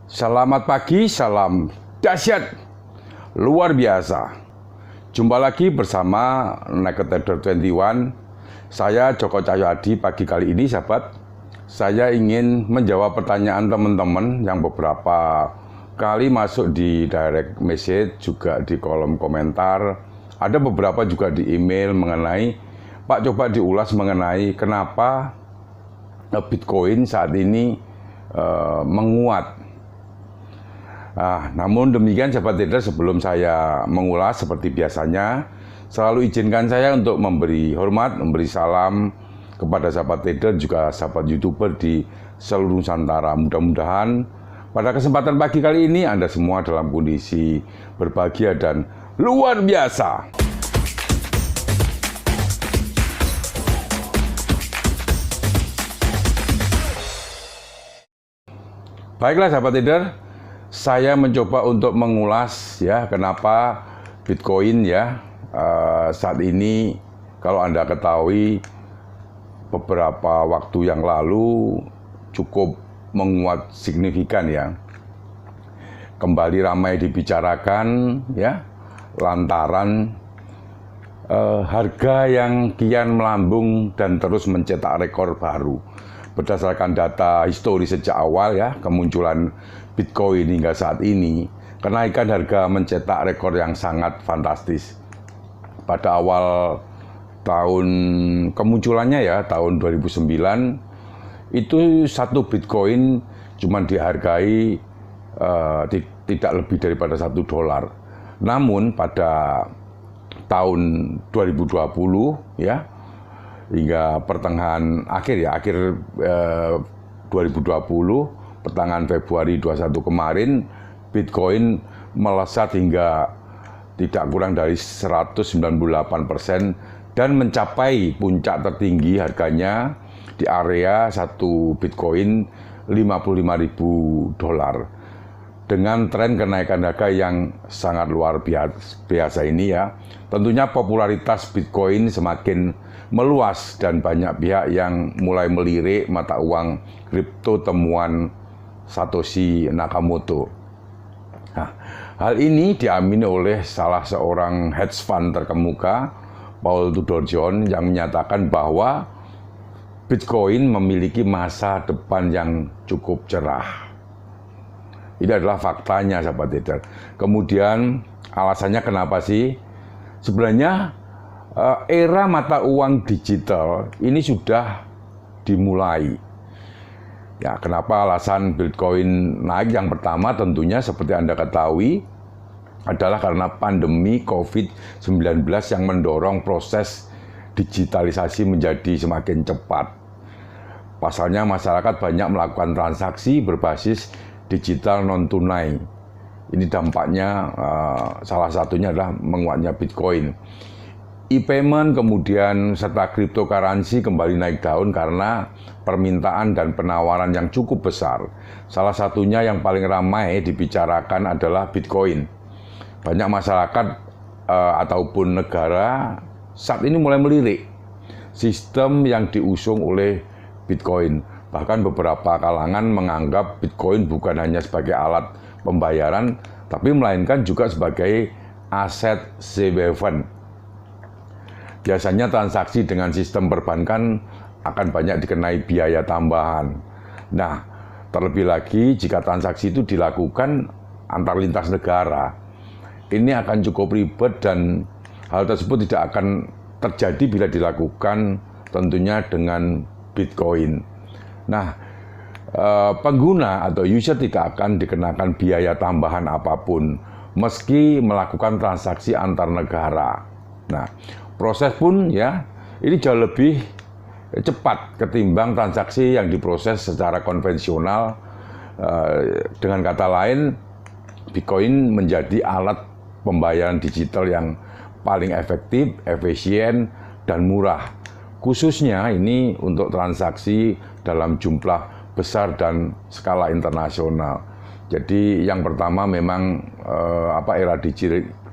Selamat pagi, salam dahsyat, luar biasa. Jumpa lagi bersama Naked Trader 21. Saya Joko Cahyoadi. Pagi kali ini sahabat, saya ingin menjawab pertanyaan teman-teman yang beberapa kali masuk di direct message, juga di kolom komentar. Ada beberapa juga di email mengenai, Pak, coba diulas mengenai kenapa Bitcoin saat ini menguat. Namun demikian sahabat trader, sebelum saya mengulas seperti biasanya, selalu izinkan saya untuk memberi hormat, memberi salam kepada sahabat trader, juga sahabat YouTuber di seluruh Nusantara. Mudah-mudahan pada kesempatan pagi kali ini Anda semua dalam kondisi berbahagia dan luar biasa. Baiklah sahabat trader, saya mencoba untuk mengulas ya kenapa Bitcoin ya saat ini, kalau Anda ketahui beberapa waktu yang lalu cukup menguat signifikan ya. Kembali ramai dibicarakan ya lantaran harga yang kian melambung dan terus mencetak rekor baru. Berdasarkan data histori sejak awal ya kemunculan Bitcoin hingga saat ini, kenaikan harga mencetak rekor yang sangat fantastis. Pada awal tahun kemunculannya ya, tahun 2009, itu satu Bitcoin cuma dihargai tidak lebih daripada $1. Namun pada tahun 2020 ya, hingga pertengahan akhir 2020, pertengahan Februari 21 kemarin, Bitcoin melesat hingga tidak kurang dari 198% dan mencapai puncak tertinggi harganya di area satu Bitcoin $55.000 dengan tren kenaikan harga yang sangat luar biasa ini ya. Tentunya popularitas Bitcoin semakin meluas dan banyak pihak yang mulai melirik mata uang kripto temuan Satoshi Nakamoto. Nah, hal ini diamini oleh salah seorang hedge fund terkemuka, Paul Tudor Jones, yang menyatakan bahwa Bitcoin memiliki masa depan yang cukup cerah. Ini adalah faktanya sahabat trader. Kemudian alasannya kenapa sih? Sebenarnya era mata uang digital ini sudah dimulai. Ya, kenapa alasan Bitcoin naik? Yang pertama tentunya seperti Anda ketahui adalah karena pandemi COVID-19 yang mendorong proses digitalisasi menjadi semakin cepat. Pasalnya masyarakat banyak melakukan transaksi berbasis digital non-tunai. Ini dampaknya salah satunya adalah menguatnya Bitcoin. E-payment kemudian serta cryptocurrency kembali naik daun karena permintaan dan penawaran yang cukup besar. Salah satunya yang paling ramai dibicarakan adalah Bitcoin. Banyak masyarakat ataupun negara saat ini mulai melirik sistem yang diusung oleh Bitcoin. Bahkan beberapa kalangan menganggap Bitcoin bukan hanya sebagai alat pembayaran, tapi melainkan juga sebagai aset safe haven. Biasanya transaksi dengan sistem perbankan akan banyak dikenai biaya tambahan. Nah, terlebih lagi jika transaksi itu dilakukan antar lintas negara, ini akan cukup ribet dan hal tersebut tidak akan terjadi bila dilakukan tentunya dengan Bitcoin. Nah, pengguna atau user tidak akan dikenakan biaya tambahan apapun meski melakukan transaksi antar negara. Nah, proses pun ya ini jauh lebih cepat ketimbang transaksi yang diproses secara konvensional. Dengan kata lain, Bitcoin menjadi alat pembayaran digital yang paling efektif, efisien, dan murah. Khususnya ini untuk transaksi dalam jumlah besar dan skala internasional. Jadi yang pertama memang era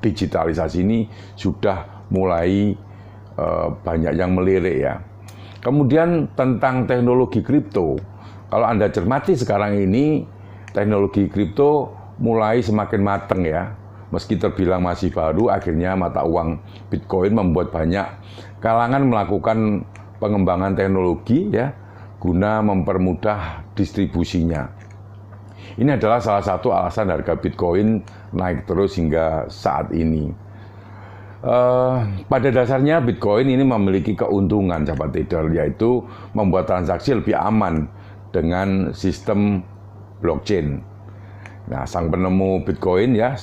digitalisasi ini sudah mulai banyak yang melirik ya. Kemudian tentang teknologi kripto, kalau Anda cermati sekarang ini teknologi kripto mulai semakin matang ya. Meski terbilang masih baru, akhirnya mata uang Bitcoin membuat banyak kalangan melakukan pengembangan teknologi ya, guna mempermudah distribusinya. Ini adalah salah satu alasan harga Bitcoin naik terus hingga saat ini. Pada dasarnya Bitcoin ini memiliki keuntungan sahabat trader, yaitu membuat transaksi lebih aman dengan sistem blockchain. Nah, sang penemu Bitcoin ya,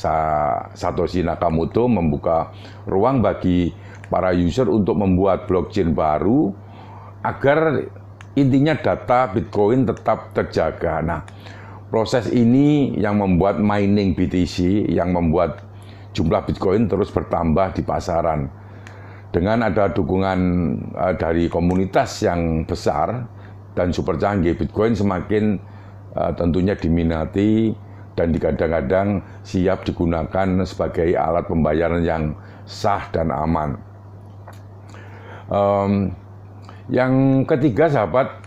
Satoshi Nakamoto membuka ruang bagi para user untuk membuat blockchain baru agar intinya data Bitcoin tetap terjaga. Nah, proses ini yang membuat mining BTC, yang membuat jumlah Bitcoin terus bertambah di pasaran. Dengan ada dukungan dari komunitas yang besar dan super canggih, Bitcoin semakin tentunya diminati dan kadang-kadang siap digunakan sebagai alat pembayaran yang sah dan aman. Yang ketiga sahabat,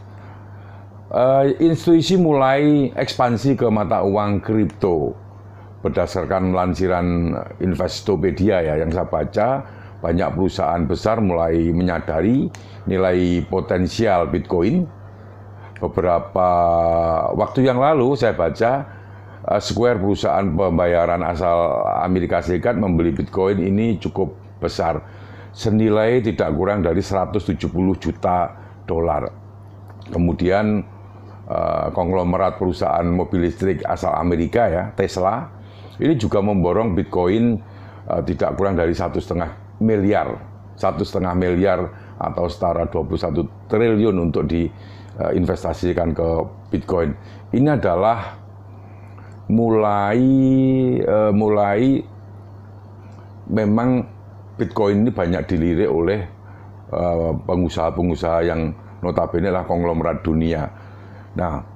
institusi mulai ekspansi ke mata uang kripto. Berdasarkan lansiran Investopedia ya yang saya baca, banyak perusahaan besar mulai menyadari nilai potensial Bitcoin. Beberapa waktu yang lalu saya baca Square, perusahaan pembayaran asal Amerika Serikat, membeli Bitcoin ini cukup besar, senilai tidak kurang dari 170 juta dolar. Kemudian konglomerat perusahaan mobil listrik asal Amerika ya, Tesla, ini juga memborong Bitcoin tidak kurang dari 1,5 miliar atau setara 21 triliun untuk diinvestasikan ke Bitcoin. Ini adalah mulai memang Bitcoin ini banyak dilirik oleh pengusaha-pengusaha yang notabene lah konglomerat dunia. Nah,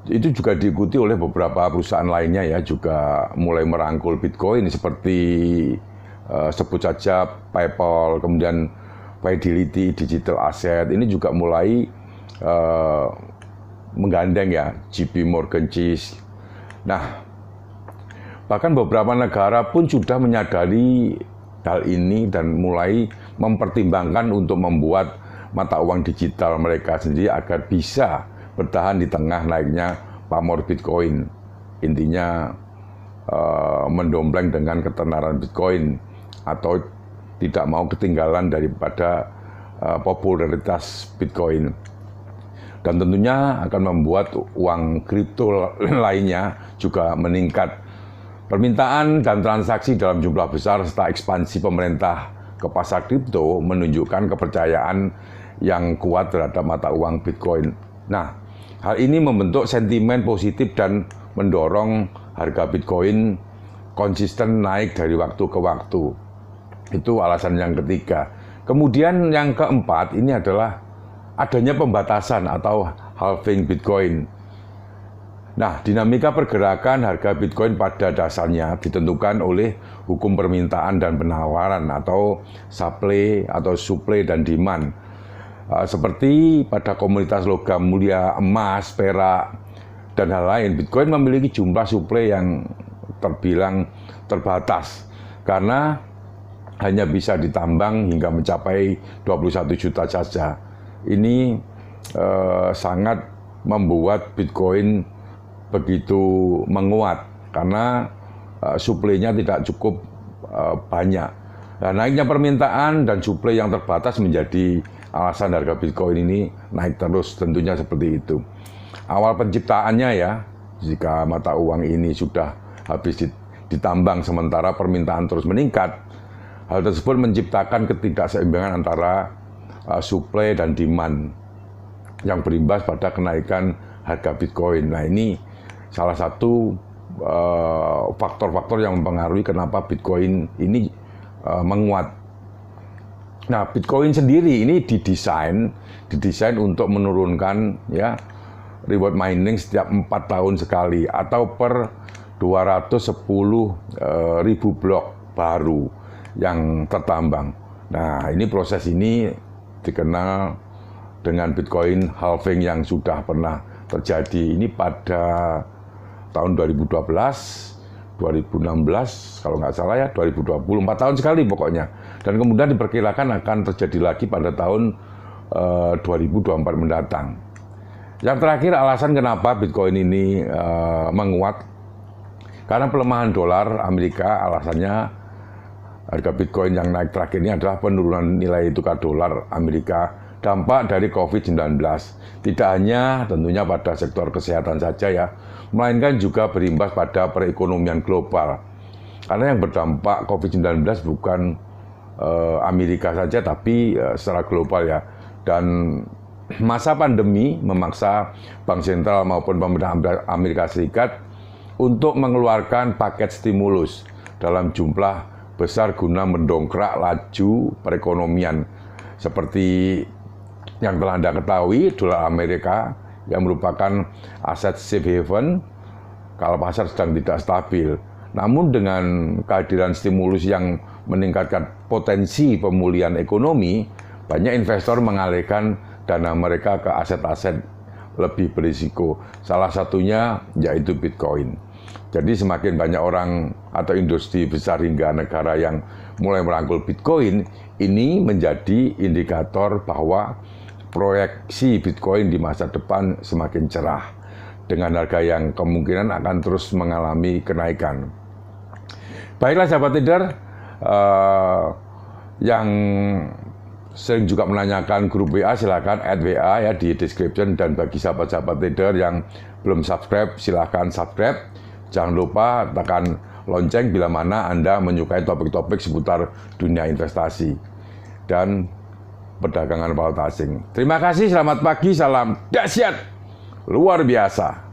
itu juga diikuti oleh beberapa perusahaan lainnya ya, juga mulai merangkul Bitcoin seperti sebut saja PayPal, kemudian Fidelity Digital Asset, ini juga mulai menggandeng ya JP Morgan Chase. Nah, bahkan beberapa negara pun sudah menyadari hal ini dan mulai mempertimbangkan untuk membuat mata uang digital mereka sendiri agar bisa bertahan di tengah naiknya pamor Bitcoin. Intinya mendompleng dengan ketenaran Bitcoin atau tidak mau ketinggalan daripada popularitas Bitcoin. Dan tentunya akan membuat uang kripto lainnya juga meningkat. Permintaan dan transaksi dalam jumlah besar serta ekspansi pemerintah ke pasar kripto menunjukkan kepercayaan yang kuat terhadap mata uang Bitcoin. Nah, hal ini membentuk sentimen positif dan mendorong harga Bitcoin konsisten naik dari waktu ke waktu. Itu alasan yang ketiga. Kemudian yang keempat ini adalah adanya pembatasan atau halving Bitcoin. Nah, dinamika pergerakan harga Bitcoin pada dasarnya ditentukan oleh hukum permintaan dan penawaran atau supply dan demand. Seperti pada komunitas logam mulia, emas, perak, dan hal lain, Bitcoin memiliki jumlah suplai yang terbilang terbatas karena hanya bisa ditambang hingga mencapai 21 juta saja. Ini sangat membuat Bitcoin begitu menguat karena suplainya tidak cukup banyak. Nah, naiknya permintaan dan suplai yang terbatas menjadi alasan harga Bitcoin ini naik terus, tentunya seperti itu. Awal penciptaannya ya, jika mata uang ini sudah habis ditambang sementara permintaan terus meningkat, hal tersebut menciptakan ketidakseimbangan antara supply dan demand yang berimbas pada kenaikan harga Bitcoin. Nah, ini salah satu faktor-faktor yang mempengaruhi kenapa Bitcoin ini menguat. Nah, Bitcoin sendiri ini didesain untuk menurunkan ya reward mining setiap 4 tahun sekali atau per 210.000 blok baru yang tertambang. Nah, ini proses ini dikenal dengan Bitcoin halving yang sudah pernah terjadi. Ini pada tahun 2012, 2016, kalau nggak salah ya, 2020, 4 tahun sekali pokoknya. Dan kemudian diperkirakan akan terjadi lagi pada tahun 2024 mendatang. Yang terakhir, alasan kenapa Bitcoin ini menguat, karena pelemahan dolar Amerika. Alasannya harga Bitcoin yang naik terakhir ini adalah penurunan nilai tukar dolar Amerika, dampak dari COVID-19. Tidak hanya tentunya pada sektor kesehatan saja ya, melainkan juga berimbas pada perekonomian global. Karena yang berdampak COVID-19 bukan Amerika saja, tapi secara global ya. Dan masa pandemi memaksa Bank Sentral maupun pemerintah Amerika Serikat untuk mengeluarkan paket stimulus dalam jumlah besar guna mendongkrak laju perekonomian. Seperti yang telah Anda ketahui, dolar Amerika yang merupakan aset safe haven kalau pasar sedang tidak stabil. Namun dengan kehadiran stimulus yang meningkatkan potensi pemulihan ekonomi, banyak investor mengalihkan dana mereka ke aset-aset lebih berisiko. Salah satunya yaitu Bitcoin. Jadi semakin banyak orang atau industri besar hingga negara yang mulai merangkul Bitcoin, ini menjadi indikator bahwa proyeksi Bitcoin di masa depan semakin cerah, dengan harga yang kemungkinan akan terus mengalami kenaikan. Baiklah sahabat trader, yang sering juga menanyakan grup WA, silakan add WA ya di description. Dan bagi sahabat-sahabat trader yang belum subscribe, silakan subscribe. Jangan lupa tekan lonceng bila mana Anda menyukai topik-topik seputar dunia investasi dan perdagangan valuta asing. Terima kasih, selamat pagi, salam dahsyat luar biasa.